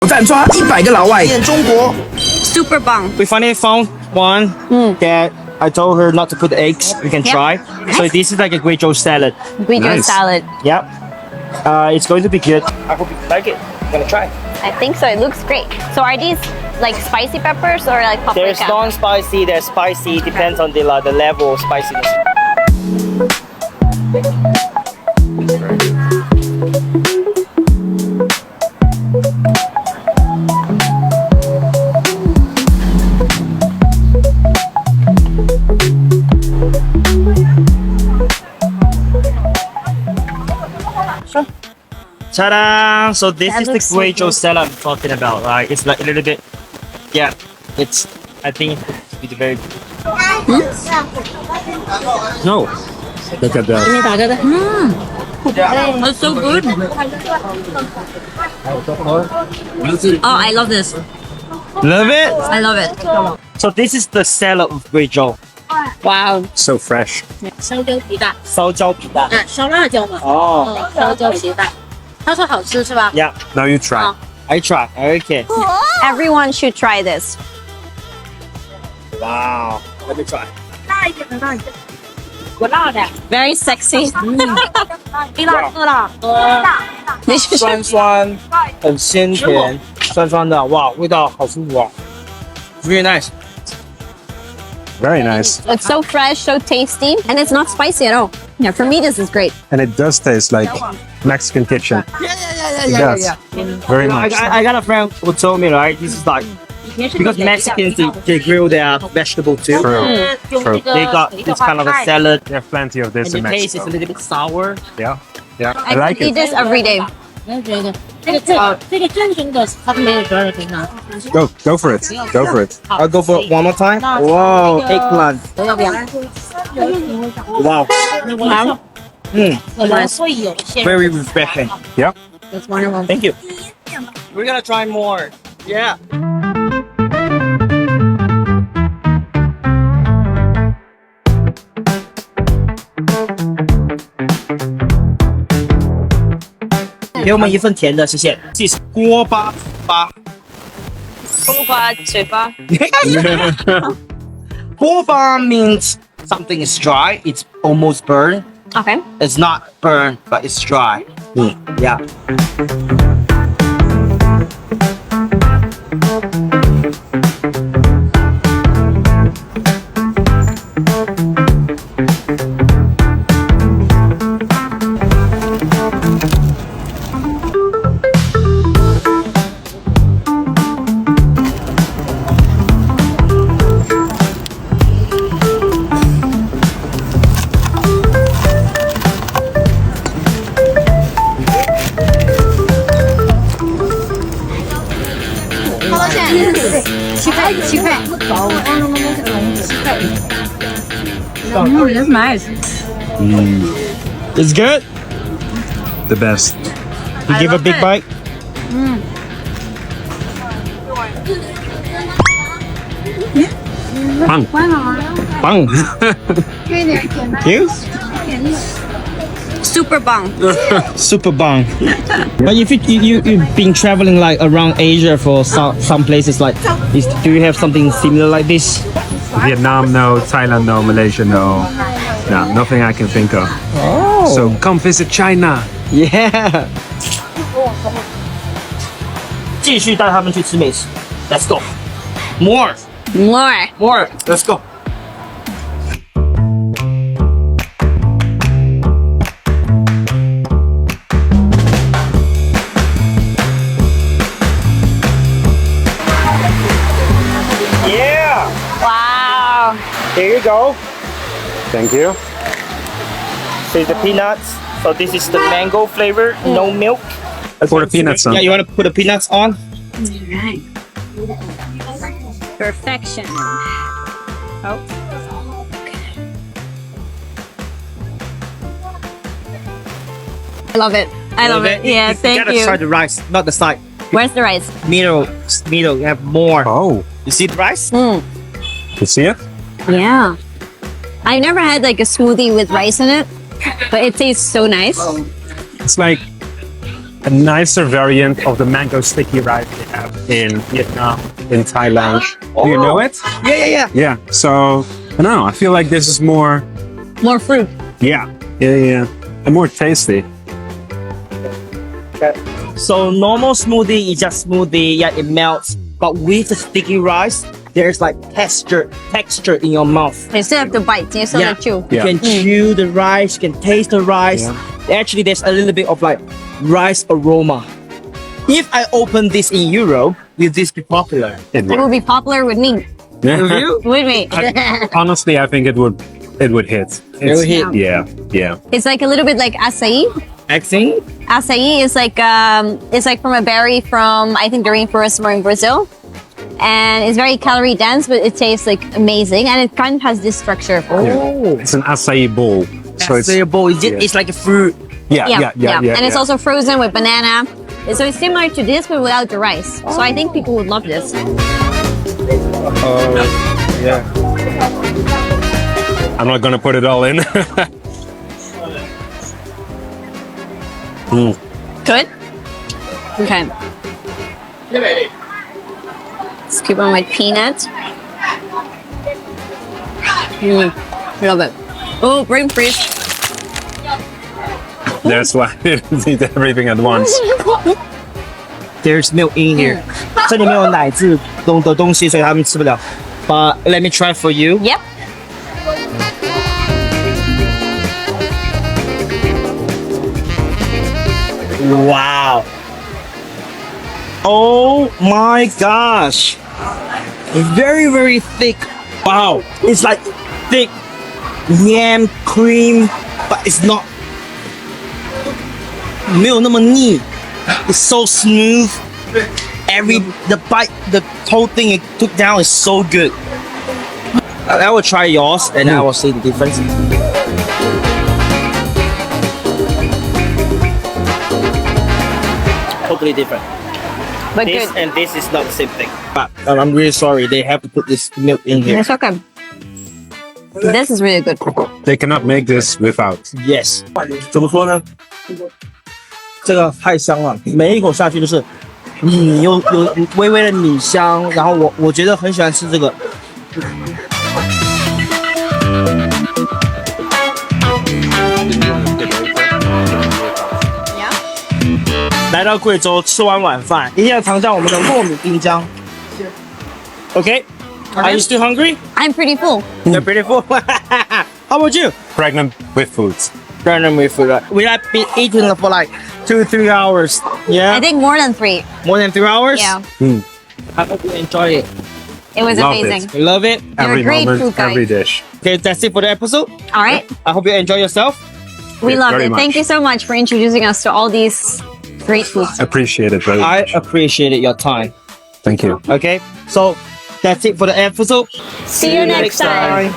战抓100个老外演中国。 Super bang. We finally found one that I told her not to put eggs. We can try. So this is like a Guizhou salad. Guizhou salad. Yep. It's going to be good. I hope you like it. I'm gonna try. I think so. It looks great. So are these like spicy peppers or like paprika? There's non-spicy. There's spicy. Depends on the level of spiciness. Ta-da! So this is the Guizhou salad I'm talking about, right? It's like a little bit, yeah. I think it's very good. No. Look at that. That's so good. Oh, I love this. Love it? I love it. So this is the salad of Guizhou. Wow. So fresh. 烧椒皮蛋，烧椒皮蛋。烧辣椒嘛。哦。烧椒皮蛋，他说好吃是吧？ Yeah. Now you try. I try. Okay. Everyone should try this. Wow. Let me try. 不辣的， Very sexy. 微辣不辣？ 酸酸，很鲜甜，酸酸的，哇，味道好舒服啊。Really nice. Very nice. It's so fresh, so tasty, and it's not spicy at all. Yeah, for me this is great. And it does taste like Mexican kitchen. It does. Very much. I got a friend who told me, right, this is like, because Mexicans, they grill their vegetable too. True. True. They got this kind of a salad, There's plenty of this and the in taste is a Mexico. little bit sour. Yeah. Yeah. I I like could eat it. this every day. 我也觉得这个正宗的，他没有多少平常， Go for it. Go for it. I'll go for it one more time. Wow, eggplant. 都要不要？ Wow. 可能会有一些人 Very refreshing. Yeah. That's wonderful. Thank you. We're gonna try more. Yeah. Give 我们一份甜的，谢谢。这是锅巴糍粑。锅巴 means something is dry. It's almost burned. Okay. It's not burned, but it's dry. Yeah. It's nice. It's good. The best. You give a big bite. Bang. Bang. You? Super bang. Super bang. But if you've been traveling like around Asia for some places like this, do you have something similar like this? Vietnam, no. Thailand, no. Malaysia, no. No, nothing I can think of. Oh. So come visit China. Yeah. 继续带他们去吃美食。Let's go. More. More. More. Let's go. Yeah. Wow. Here you go. Thank you. See the peanuts. So this is the mango flavor, no milk. Pour the peanuts on. Yeah, you want to put the peanuts on? Perfection. Oh. I love it. I love it. Yeah, thank gotta you. try the rice, not the side. Where's the rice? Middle, you have more. Oh, You see the rice? you see it? Yeah. I've never had like a smoothie with rice in it, but it tastes so nice. It's like a nicer variant of the mango sticky rice they have in Vietnam, in Thailand. Do you know it? Yeah. Yeah. So I don't know. I feel like this is more. More fruit. Yeah. And more tasty. So normal smoothie is just smoothie, yeah, it melts. But with the sticky rice, there's like texture in your mouth. You still have to bite. You still have to chew. You can chew the rice, you can taste the rice. Actually, there's a little bit of like rice aroma. If I open this in Europe, will this be popular? It will be popular with me. Will With me. Honestly, I think it would hit. It would hit. Yeah. It's like a little bit like acai. Accent? Acai is like it's like from a berry from I think the rainforest somewhere in Brazil, and it's very calorie dense, but it tastes like amazing, and it kind of has this structure. Oh, It's an acai bowl. So it's like a fruit. yeah. And it's also frozen with banana. So it's similar to this, but without the rice. So I think people would love this. Yeah. I'm not gonna put it all in. Good? Okay. Let's keep on with peanuts. Love it. Oh, brain freeze. That's why I didn't eat everything at once. There's milk in here. 这里面有奶制的东西，所以他们吃不了。But let me try for you. Yep. Wow. Oh my gosh. Very, very thick. Wow. It's like thick yam cream, but it's not 没有那么腻. It's so smooth. The bite, the whole thing it took down is so good. I will try yours and I will see the difference. Totally different. But This good. and this is not the same thing. But I'm really sorry. They have to put this milk in here. It's okay. This is really good. They cannot make this without. Yes. 怎么说呢？这个太香了，每一口下去就是有微微的米香，然后我觉得很喜欢吃这个。来到贵州吃完晚饭，一定要尝尝我们的糯米冰浆。Okay, are you still hungry? I'm pretty full. You're pretty full. How about you? Pregnant with foods. Random with food. We have been eating for like 2-3 hours. Yeah. I think more than 3. More than 3 hours. Yeah. I hope you enjoy it. It was Love amazing. You love it. Every great moment, food guy. every dish. Okay, that's it for the episode. All right. I hope you enjoy yourself. We loved very it. much. Thank you so much for introducing us to all these great foods. Appreciate it very I much. appreciated your time. Thank you. Okay, so that's it for the episode. See you next time.